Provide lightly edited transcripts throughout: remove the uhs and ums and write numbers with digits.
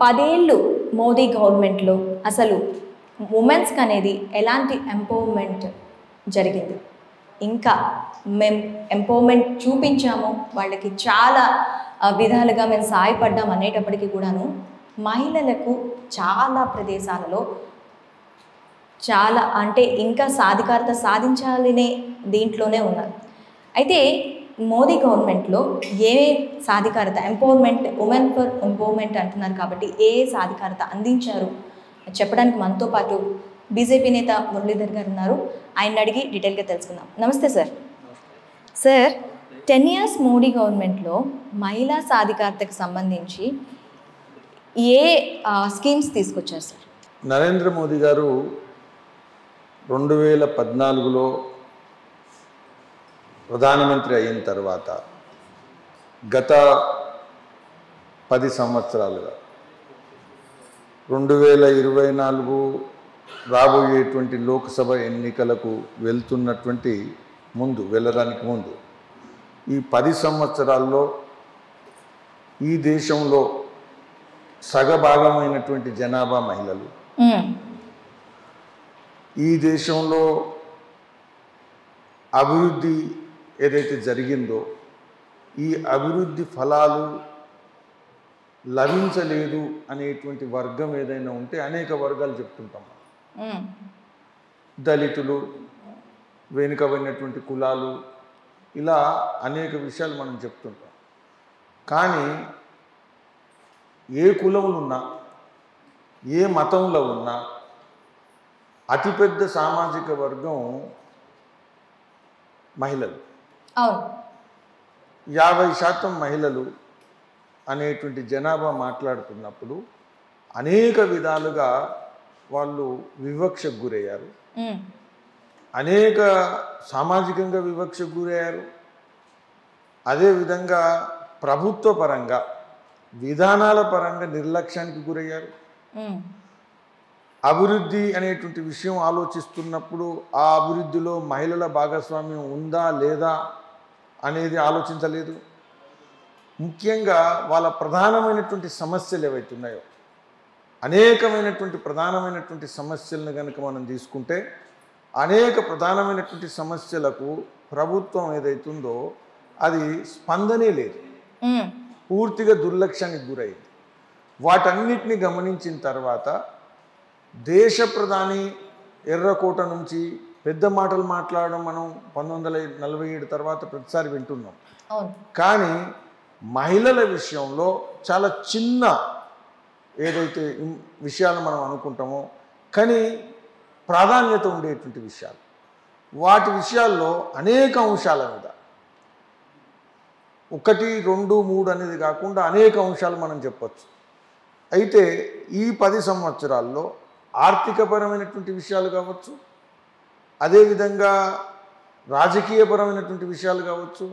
10 ఏళ్ళు మోదీ గవర్నమెంట్లో అసలు ఉమెన్స్కి అనేది ఎలాంటి ఎంపవర్మెంట్ జరిగింది, ఇంకా మేము ఎంపవర్మెంట్ చూపించాము, వాళ్ళకి చాలా విధాలుగా మేము సహాయపడ్డాం అనేటప్పటికీ కూడాను మహిళలకు చాలా ప్రదేశాలలో చాలా అంటే ఇంకా సాధికారత సాధించాలనే దీంట్లోనే ఉన్నారు. అయితే మోదీ గవర్నమెంట్లో ఏ సాధికారత ఎంపవర్మెంట్, ఉమెన్ ఫర్ ఎంపవర్మెంట్ అంటున్నారు కాబట్టి ఏ సాధికారత అందించారు చెప్పడానికి మనతో పాటు బీజేపీ నేత మురళీధర్ గారు ఉన్నారు. ఆయన అడిగి డీటెయిల్గా తెలుసుకుందాం. నమస్తే సార్. సార్, 10 years మోడీ గవర్నమెంట్లో మహిళా సాధికారతకు సంబంధించి ఏ స్కీమ్స్ తీసుకొచ్చారు సార్? నరేంద్ర మోదీ గారు 2014లో ప్రధానమంత్రి అయిన తర్వాత గత 10 సంవత్సరాలుగా 2024 రాబోయేటువంటి లోక్సభ ఎన్నికలకు వెళ్ళడానికి ముందు ఈ 10 సంవత్సరాల్లో ఈ దేశంలో సగభాగమైనటువంటి జనాభా మహిళలు, ఈ దేశంలో అభివృద్ధి ఏదైతే జరిగిందో ఈ అభివృద్ధి ఫలాలు లభించలేదు అనేటువంటి వర్గం ఏదైనా ఉంటే అనేక వర్గాలు చెప్తుంటాం. దళితులు, వెనుకబడినటువంటి కులాలు, ఇలా అనేక విషయాలు మనం చెప్తుంటాం. కానీ ఏ కులంలో ఉన్నా, ఏ మతంలో ఉన్నా అతిపెద్ద సామాజిక వర్గం మహిళలు. 50% మహిళలు అనేటువంటి జనాభా మాట్లాడుతున్నప్పుడు అనేక విధాలుగా వాళ్ళు వివక్షకు గురయ్యారు, అనేక సామాజికంగా వివక్షకు గురయ్యారు. అదేవిధంగా ప్రభుత్వ పరంగా విధానాల పరంగా నిర్లక్ష్యానికి గురయ్యారు. అభివృద్ధి అనేటువంటి విషయం ఆలోచిస్తున్నప్పుడు ఆ అభివృద్ధిలో మహిళల భాగస్వామ్యం ఉందా లేదా అనేది ఆలోచించలేదు. ముఖ్యంగా వాళ్ళ ప్రధానమైనటువంటి సమస్యలు ఏవైతున్నాయో, అనేకమైనటువంటి ప్రధానమైనటువంటి సమస్యలను కనుక మనం తీసుకుంటే అనేక ప్రధానమైనటువంటి సమస్యలకు ప్రభుత్వం ఏదైతుందో అది స్పందనే లేదు, పూర్తిగా దుర్లక్ష్యానికి గురైంది. వాటన్నిటిని గమనించిన తర్వాత దేశ ప్రధాని ఎర్రకోట నుంచి పెద్ద మాటలు మాట్లాడడం మనం 1947 తర్వాత ప్రతిసారి వింటున్నాం. కానీ మహిళల విషయంలో చాలా చిన్న ఏదైతే విషయాలు మనం అనుకుంటామో కానీ ప్రాధాన్యత ఉండేటువంటి విషయాలు, వాటి విషయాల్లో అనేక అంశాల మీద 1, 2, 3 అనేది కాకుండా అనేక అంశాలు మనం చెప్పచ్చు. అయితే ఈ 10 సంవత్సరాల్లో ఆర్థికపరమైనటువంటి విషయాలు కావచ్చు, అదేవిధంగా రాజకీయపరమైనటువంటి విషయాలు కావచ్చు,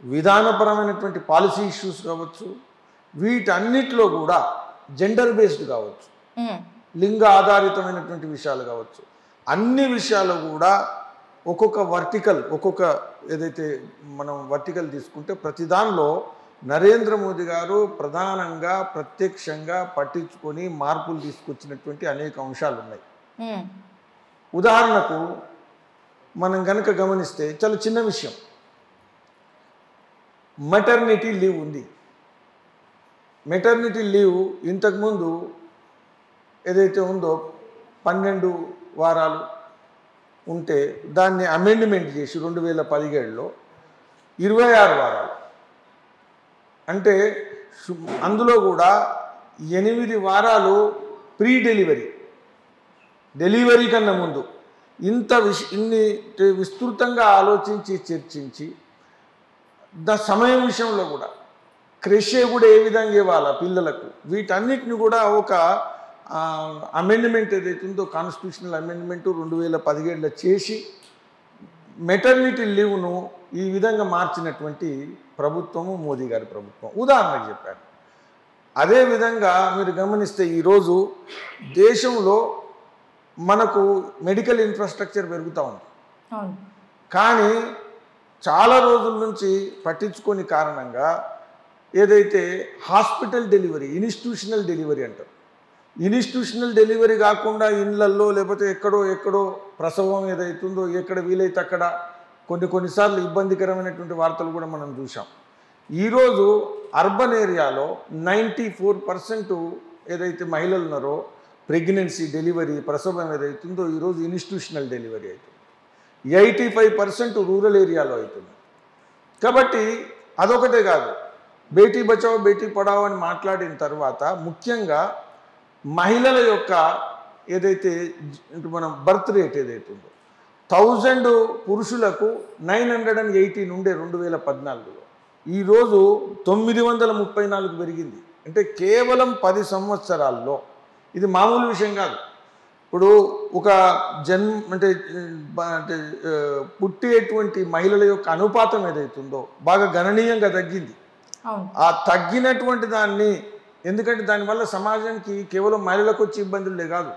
విధానపరమైనటువంటి పాలసీ ఇష్యూస్ కావచ్చు, వీటన్నిటిలో కూడా జెండర్ బేస్డ్ కావచ్చు, లింగ ఆధారితమైనటువంటి విషయాలు కావచ్చు, అన్ని విషయాలు కూడా ఒక్కొక్క ఏదైతే మనం వర్టికల్ తీసుకుంటే ప్రతి దానిలో నరేంద్ర మోదీ గారు ప్రధానంగా ప్రత్యక్షంగా పట్టించుకొని మార్పులు తీసుకొచ్చినటువంటి అనేక అంశాలు ఉన్నాయి. ఉదాహరణకు మనం కనుక గమనిస్తే చాలా చిన్న విషయం, మెటర్నిటీ లీవ్ ఉంది. మెటర్నిటీ లీవ్ ఇంతకుముందు ఏదైతే ఉందో 12 వారాలు ఉంటే దాన్ని అమెండ్మెంట్ చేసి 2017లో 26 వారాలు, అంటే అందులో కూడా 8 వారాలు ప్రీ డెలివరీ కన్నా ముందు ఇన్ని విస్తృతంగా ఆలోచించి చర్చించి సమయం విషయంలో కూడా క్రెషే కూడా ఏ విధంగా ఇవ్వాలా పిల్లలకు, వీటన్నిటిని కూడా ఒక అమెండ్మెంట్ ఏదైతుందో కాన్స్టిట్యూషనల్ అమెండ్మెంట్ 2017లో చేసి మెటర్నిటీ లీవ్ను ఈ విధంగా మార్చినటువంటి ప్రభుత్వము మోదీ గారి ప్రభుత్వం. ఉదాహరణకు చెప్పారు. అదేవిధంగా మీరు గమనిస్తే ఈరోజు దేశంలో మనకు మెడికల్ ఇన్ఫ్రాస్ట్రక్చర్ పెరుగుతూ ఉంది, కానీ చాలా రోజుల నుంచి పట్టించుకోని కారణంగా ఏదైతే హాస్పిటల్ డెలివరీ, ఇన్స్టిట్యూషనల్ డెలివరీ అంటారు. ఇన్స్టిట్యూషనల్ డెలివరీ కాకుండా ఇళ్ళల్లో లేకపోతే ఎక్కడో ప్రసవం ఏదైతుందో ఎక్కడ వీలైతే అక్కడ కొన్నిసార్లు ఇబ్బందికరమైనటువంటి వార్తలు కూడా మనం చూసాం. ఈరోజు అర్బన్ ఏరియాలో 94% ఏదైతే మహిళలు ఉన్నారో ప్రెగ్నెన్సీ డెలివరీ ప్రసవం ఏదైతుందో ఈరోజు ఇన్స్టిట్యూషనల్ డెలివరీ అవుతుంది. 85% రూరల్ ఏరియాలో అవుతుంది. కాబట్టి అదొకటే కాదు, బేటీ బచావో బేటీ పడావో అని మాట్లాడిన తర్వాత ముఖ్యంగా మహిళల యొక్క ఏదైతే మనం బర్త్ రేట్ ఏదైతుందో 1000 పురుషులకు 980 ఉండే 2014లో ఈరోజు 934 పెరిగింది. అంటే కేవలం 10 సంవత్సరాల్లో. ఇది మామూలు విషయం కాదు. ఇప్పుడు ఒక అంటే పుట్టేటువంటి మహిళల యొక్క అనుపాతం ఏదైతుందో బాగా గణనీయంగా తగ్గింది. ఆ తగ్గినటువంటి దాన్ని, ఎందుకంటే దానివల్ల సమాజానికి కేవలం మహిళలకు వచ్చే ఇబ్బందులే కాదు,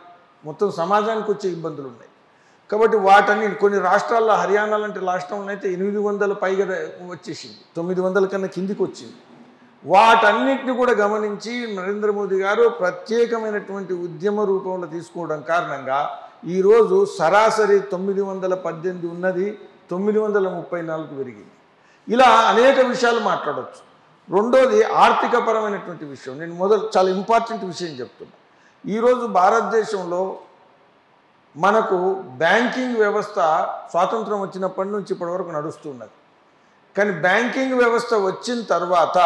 మొత్తం సమాజానికి వచ్చే ఇబ్బందులు ఉన్నాయి. కాబట్టి వాటన్ని కొన్ని రాష్ట్రాల్లో, హర్యానా లాంటి రాష్ట్రంలో అయితే 800 పైగా వచ్చేసింది, 900 కన్నా కిందికి వచ్చింది. వాటన్నిటిని కూడా గమనించి నరేంద్ర మోదీ గారు ప్రత్యేకమైనటువంటి ఉద్యమ రూపంలో తీసుకోవడం కారణంగా ఈరోజు సరాసరి 918 ఉన్నది 934 పెరిగింది. ఇలా అనేక విషయాలు మాట్లాడవచ్చు. రెండోది ఆర్థికపరమైనటువంటి విషయం. నేను చాలా ఇంపార్టెంట్ విషయం చెప్తున్నా. ఈరోజు భారతదేశంలో మనకు బ్యాంకింగ్ వ్యవస్థ స్వాతంత్రం వచ్చినప్పటి నుంచి ఇప్పటి వరకు నడుస్తున్నది. కానీ బ్యాంకింగ్ వ్యవస్థ వచ్చిన తర్వాత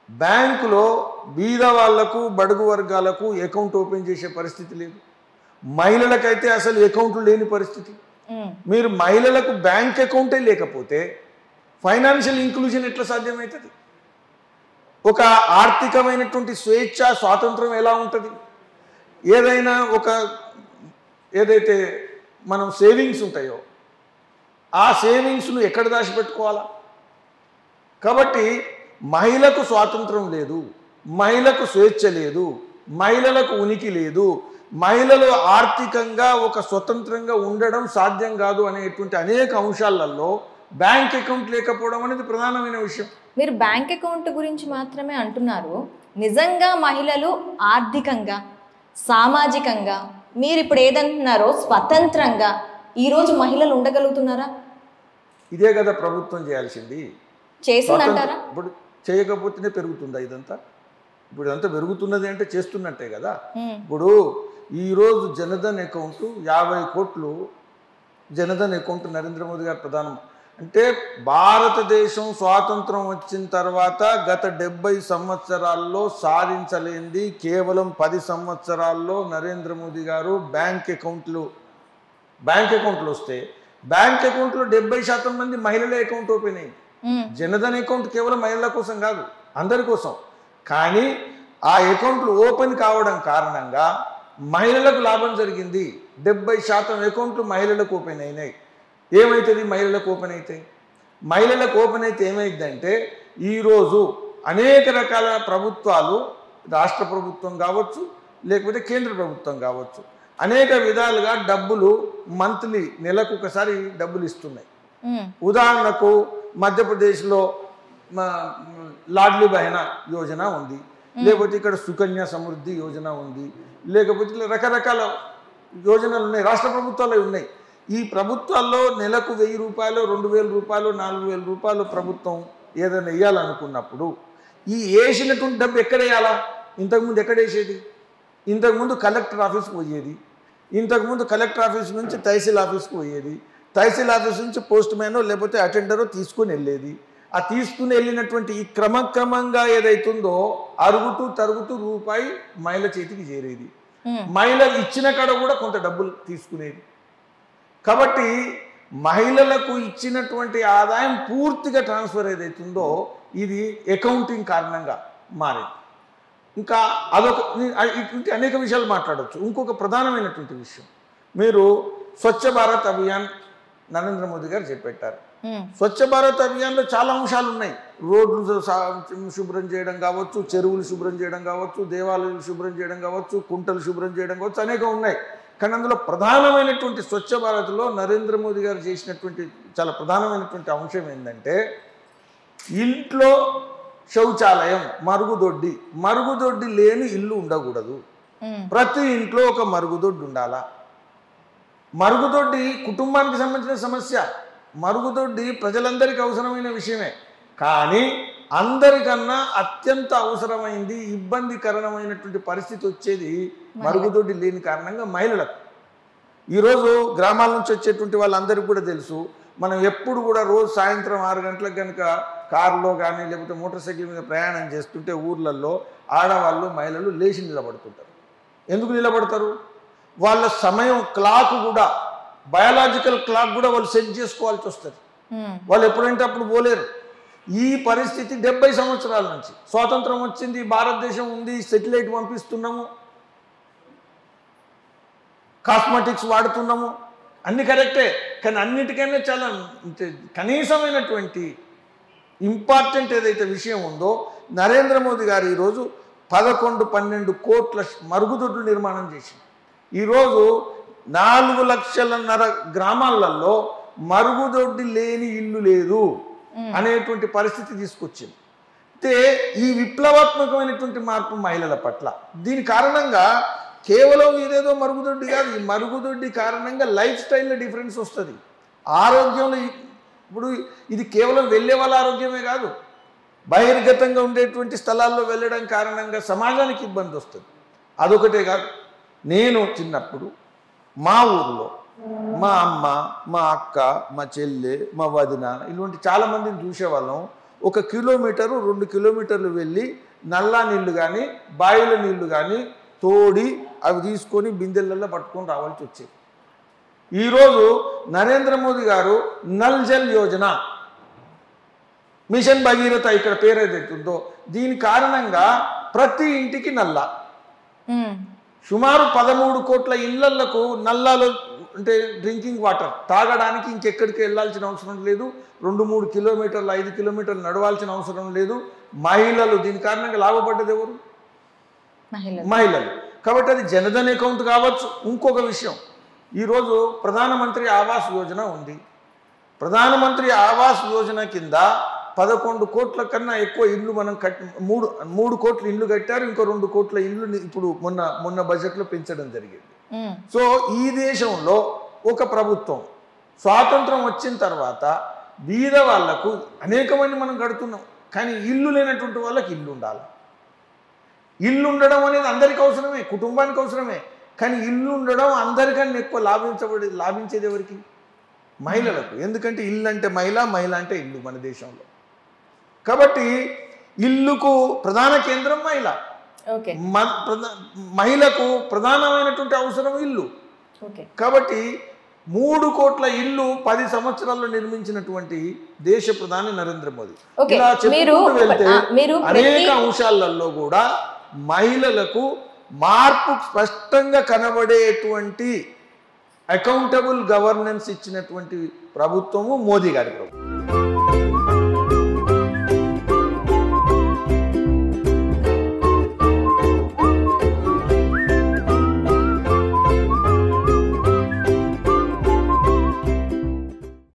బ్యాంకులో బీద వాళ్లకు, బడుగు వర్గాలకు అకౌంట్ ఓపెన్ చేసే పరిస్థితి లేదు. మహిళలకైతే అసలు అకౌంట్లు లేని పరిస్థితి. మీరు మహిళలకు బ్యాంక్ అకౌంటే లేకపోతే ఫైనాన్షియల్ ఇంక్లూజన్ ఎట్లా సాధ్యమవుతుంది? ఒక ఆర్థికమైనటువంటి స్వేచ్ఛ, స్వాతంత్రం ఎలా ఉంటుంది? ఏదైనా ఏదైతే మనం సేవింగ్స్ ఉంటాయో ఆ సేవింగ్స్ను ఎక్కడ దాచిపెట్టుకోవాలా? కాబట్టి మహిళకు స్వాతంత్రం లేదు, మహిళకు స్వేచ్ఛ లేదు, మహిళలకు ఉనికి లేదు, మహిళలు ఆర్థికంగా ఒక స్వతంత్రంగా ఉండడం సాధ్యం కాదు అనేటువంటి అనేక అంశాలలో బ్యాంక్ అకౌంట్ లేకపోవడం అనేది ప్రధానమైన విషయం. మీరు బ్యాంక్ అకౌంట్ గురించి మాత్రమే అంటున్నారు. నిజంగా మహిళలు ఆర్థికంగా, సామాజికంగా మీరు ఇప్పుడు ఏదంటున్నారో స్వతంత్రంగా ఈరోజు మహిళలు ఉండగలుగుతున్నారా? ఇదే కదా ప్రభుత్వం చేయాల్సింది. చేసిందంటారా? ఇప్పుడు చేయకపోతేనే పెరుగుతుందా ఇదంతా? ఇప్పుడు ఇదంతా పెరుగుతున్నది అంటే చేస్తున్నట్టే కదా. ఇప్పుడు ఈరోజు జనధన్ అకౌంట్ 50 కోట్లు జనధన్ అకౌంట్ నరేంద్ర మోదీ గారు ప్రధానం. అంటే భారతదేశం స్వాతంత్రం వచ్చిన తర్వాత గత 70 సంవత్సరాల్లో సాధించలేంది కేవలం 10 సంవత్సరాల్లో నరేంద్ర మోదీ గారు బ్యాంక్ అకౌంట్లు వస్తే బ్యాంక్ అకౌంట్లో 70% మంది మహిళల అకౌంట్ ఓపెన్ అయింది. జనధన్ అకౌంట్ కేవలం మహిళల కోసం కాదు, అందరి కోసం. కానీ ఆ అకౌంట్లు ఓపెన్ కావడం కారణంగా మహిళలకు లాభం జరిగింది. 70% అకౌంట్లు మహిళలకు ఓపెన్ అయినాయి. ఏమవుతుంది మహిళలకు ఓపెన్ అయితే? మహిళలకు ఓపెన్ అయితే ఏమైందంటే ఈరోజు అనేక రకాల ప్రభుత్వాలు, రాష్ట్ర ప్రభుత్వం కావచ్చు లేకపోతే కేంద్ర ప్రభుత్వం కావచ్చు, అనేక విధాలుగా డబ్బులు మంత్లీ నెలకు ఒకసారి డబ్బులు ఇస్తున్నాయి. ఉదాహరణకు మధ్యప్రదేశ్లో లాడ్లీ బహనా యోజన ఉంది, లేకపోతే ఇక్కడ సుకన్య సమృద్ధి యోజన ఉంది, లేకపోతే ఇలా రకరకాల యోజనలు ఉన్నాయి, రాష్ట్ర ప్రభుత్వాలు ఉన్నాయి. ఈ ప్రభుత్వాల్లో నెలకు 1000 రూపాయలు, 2000 రూపాయలు, 4000 రూపాయలు ప్రభుత్వం ఏదైనా వేయాలనుకున్నప్పుడు ఈ వేసినటువంటి డబ్బు ఎక్కడ వేయాలా? ఇంతకుముందు ఎక్కడ వేసేది? ఇంతకుముందు కలెక్టర్ ఆఫీస్కి పోయేది, ఇంతకుముందు కలెక్టర్ ఆఫీస్ నుంచి తహసీల్ ఆఫీస్కి పోయేది, తహసీల్ ఆఫీస్ నుంచి పోస్ట్ మ్యానో లేకపోతే అటెండరో తీసుకుని వెళ్ళేది. ఆ తీసుకుని వెళ్ళినటువంటి ఈ క్రమంగా ఏదైతుందో అరుగుతూ తరుగుతూ రూపాయి మహిళ చేతికి చేరేది. మహిళ ఇచ్చిన కాడ కూడా కొంత డబ్బులు తీసుకునేది. కాబట్టి మహిళలకు ఇచ్చినటువంటి ఆదాయం పూర్తిగా ట్రాన్స్ఫర్ ఏదైతుందో ఇది అకౌంటింగ్ కారణంగా మారింది. ఇంకా ఇటువంటి అనేక విషయాలు మాట్లాడవచ్చు. ఇంకొక ప్రధానమైనటువంటి విషయం, మీరు స్వచ్ఛ భారత్ అభియాన్ నరేంద్ర మోదీ గారు చేపట్టారు. స్వచ్ఛ భారత్ అభియాన్లో చాలా అంశాలు ఉన్నాయి. రోడ్లు శుభ్రం చేయడం కావచ్చు, చెరువులు శుభ్రం చేయడం కావచ్చు, దేవాలయాలు శుభ్రం చేయడం కావచ్చు, కుంటలు శుభ్రం చేయడం కావచ్చు, అనేక ఉన్నాయి. కానీ అందులో ప్రధానమైనటువంటి స్వచ్ఛ భారత్లో నరేంద్ర మోదీ గారు చేసినటువంటి చాలా ప్రధానమైనటువంటి అంశం ఏంటంటే ఇంట్లో శౌచాలయం, మరుగుదొడ్డి లేని ఇల్లు ఉండకూడదు. ప్రతి ఇంట్లో ఒక మరుగుదొడ్డి ఉండాలా. మరుగుదొడ్డి కుటుంబానికి సంబంధించిన సమస్య, మరుగుదొడ్డి ప్రజలందరికీ అవసరమైన విషయమే. కానీ అందరికన్నా అత్యంత అవసరమైంది, ఇబ్బందికరమైనటువంటి పరిస్థితి వచ్చేది మరుగుదొడ్డి లేని కారణంగా మహిళలకు. ఈరోజు గ్రామాల నుంచి వచ్చేటువంటి వాళ్ళందరికీ కూడా తెలుసు, మనం ఎప్పుడు కూడా రోజు సాయంత్రం 6 గంటలకు కనుక కారులో కానీ లేకపోతే మోటార్ సైకిల్ మీద ప్రయాణం చేస్తుంటే ఊర్లలో ఆడవాళ్ళు మహిళలు లేచి నిలబడుతుంటారు. ఎందుకు నిలబడతారు? వాళ్ళ సమయం క్లాక్ కూడా, బయాలజికల్ క్లాక్ కూడా వాళ్ళు సెట్ చేసుకోవాల్సి వస్తుంది. వాళ్ళు ఎప్పుడంటే అప్పుడు పోలేరు. ఈ పరిస్థితి 70 సంవత్సరాల నుంచి, స్వాతంత్రం వచ్చింది, భారతదేశం ఉంది, సెటిలైట్ పంపిస్తున్నాము, కాస్మెటిక్స్ వాడుతున్నాము, అన్ని కరెక్టే. కానీ అన్నిటికైనా చాలా కనీసమైనటువంటి ఇంపార్టెంట్ ఏదైతే విషయం ఉందో, నరేంద్ర మోదీ గారు ఈరోజు 11-12 కోట్ల మరుగుదొడ్లు నిర్మాణం చేసింది. ఈరోజు 4 లక్షలన్నర గ్రామాలలో మరుగుదొడ్డి లేని ఇల్లు లేదు అనేటువంటి పరిస్థితి తీసుకొచ్చింది. అయితే ఈ విప్లవాత్మకమైనటువంటి మార్పు మహిళల పట్ల, దీని కారణంగా కేవలం ఇదేదో మరుగుదొడ్డి కాదు, ఈ మరుగుదొడ్డి కారణంగా లైఫ్ స్టైల్లో డిఫరెన్స్ వస్తుంది. ఆరోగ్యంలో ఇప్పుడు ఇది కేవలం వెళ్ళే వాళ్ళ ఆరోగ్యమే కాదు, బహిర్గతంగా ఉండేటువంటి స్థలాల్లో వెళ్ళడం కారణంగా సమాజానికి ఇబ్బంది వస్తుంది. అదొకటే కాదు, నేను చిన్నప్పుడు మా ఊర్లో మా అమ్మ, మా అక్క, మా చెల్లె, మా వదిన ఇలాంటి చాలామందిని చూసేవాళ్ళం. 1 కిలోమీటరు 2 కిలోమీటర్లు వెళ్ళి నల్లా నీళ్లు కానీ బావిల నీళ్లు కానీ తోడి అవి తీసుకొని బిందెలలో పట్టుకొని రావాల్సి వచ్చేది. ఈరోజు నరేంద్ర మోదీ గారు నల్ జల్ యోజన, మిషన్ భగీరథ ఇక్కడ పేరు ఏదైతుందో, దీని కారణంగా ప్రతి ఇంటికి నల్లా, సుమారు 13 కోట్ల ఇళ్లకు నల్లాలో అంటే డ్రింకింగ్ వాటర్ తాగడానికి ఇంకెక్కడికి వెళ్ళాల్సిన అవసరం లేదు. 2-3 కిలోమీటర్లు 5 కిలోమీటర్లు నడవాల్సిన అవసరం లేదు. మహిళలు దీని కారణంగా లాభపడ్డది ఎవరు? మహిళలు. కాబట్టి అది జనధన్ అకౌంట్ కావచ్చు. ఇంకొక విషయం, ఈరోజు ప్రధానమంత్రి ఆవాస్ యోజన ఉంది. ప్రధానమంత్రి ఆవాస్ యోజన కింద 11 కోట్ల కన్నా ఎక్కువ ఇల్లు మనం కట్టి 3 కోట్ల ఇల్లు కట్టారు. ఇంకో 2 కోట్ల ఇల్లు ఇప్పుడు మొన్న బడ్జెట్లో పెంచడం జరిగింది. సో ఈ దేశంలో ఒక ప్రభుత్వం స్వాతంత్రం వచ్చిన తర్వాత బీద వాళ్లకు అనేక మంది మనం కడుతున్నాం, కానీ ఇల్లు లేనటువంటి వాళ్ళకి ఇల్లు ఉండాలి. ఇల్లు ఉండడం అనేది అందరికీ అవసరమే, కుటుంబానికి అవసరమే. కానీ ఇల్లు ఉండడం అందరికన్నా ఎక్కువ లాభించేది ఎవరికి? మహిళలకు. ఎందుకంటే ఇల్లు అంటే మహిళ, మహిళ అంటే ఇల్లు మన దేశంలో. కాబట్టి ఇల్లుకు ప్రధాన కేంద్రం మహిళ. మహిళకు ప్రధానమైనటువంటి అవసరం ఇల్లు. కాబట్టి 3 కోట్ల ఇల్లు 10 సంవత్సరాల్లో నిర్మించినటువంటి దేశ ప్రధాని నరేంద్ర మోదీ. ఇలా చెప్పుకుంటూ వెళ్తే అనేక అంశాలలో కూడా మహిళలకు మార్పు స్పష్టంగా కనబడేటువంటి అకౌంటబుల్ గవర్నెన్స్ ఇచ్చినటువంటి ప్రభుత్వము మోదీ గారి ప్రభుత్వం.